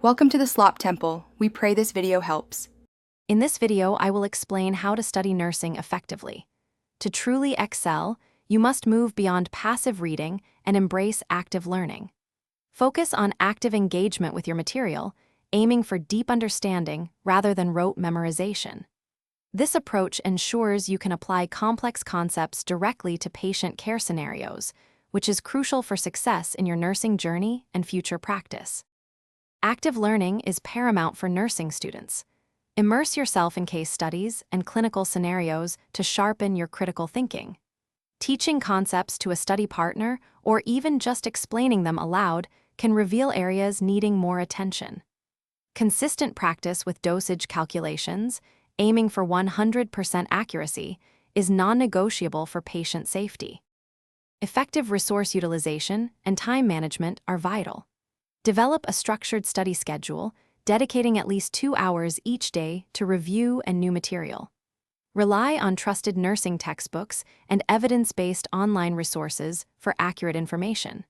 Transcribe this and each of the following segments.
Welcome to the Slop Temple. We pray this video helps. In this video, I will explain how to study nursing effectively. To truly excel, you must move beyond passive reading and embrace active learning. Focus on active engagement with your material, aiming for deep understanding rather than rote memorization. This approach ensures you can apply complex concepts directly to patient care scenarios, which is crucial for success in your nursing journey and future practice. Active learning is paramount for nursing students. Immerse yourself in case studies and clinical scenarios to sharpen your critical thinking. Teaching concepts to a study partner or even just explaining them aloud can reveal areas needing more attention. Consistent practice with dosage calculations, aiming for 100% accuracy, is non-negotiable for patient safety. Effective resource utilization and time management are vital. Develop a structured study schedule, dedicating at least 2 hours each day to review and new material. Rely on trusted nursing textbooks and evidence-based online resources for accurate information.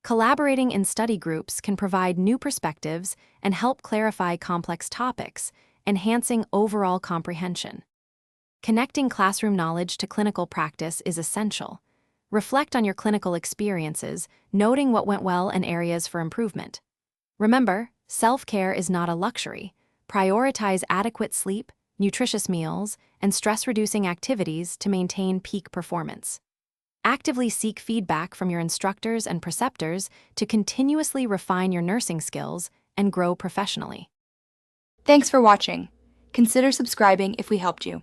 Collaborating in study groups can provide new perspectives and help clarify complex topics, enhancing overall comprehension. Connecting classroom knowledge to clinical practice is essential. Reflect on your clinical experiences, noting what went well and areas for improvement. Remember, self-care is not a luxury. Prioritize adequate sleep, nutritious meals, and stress-reducing activities to maintain peak performance. Actively seek feedback from your instructors and preceptors to continuously refine your nursing skills and grow professionally. Thanks for watching. Consider subscribing if we helped you.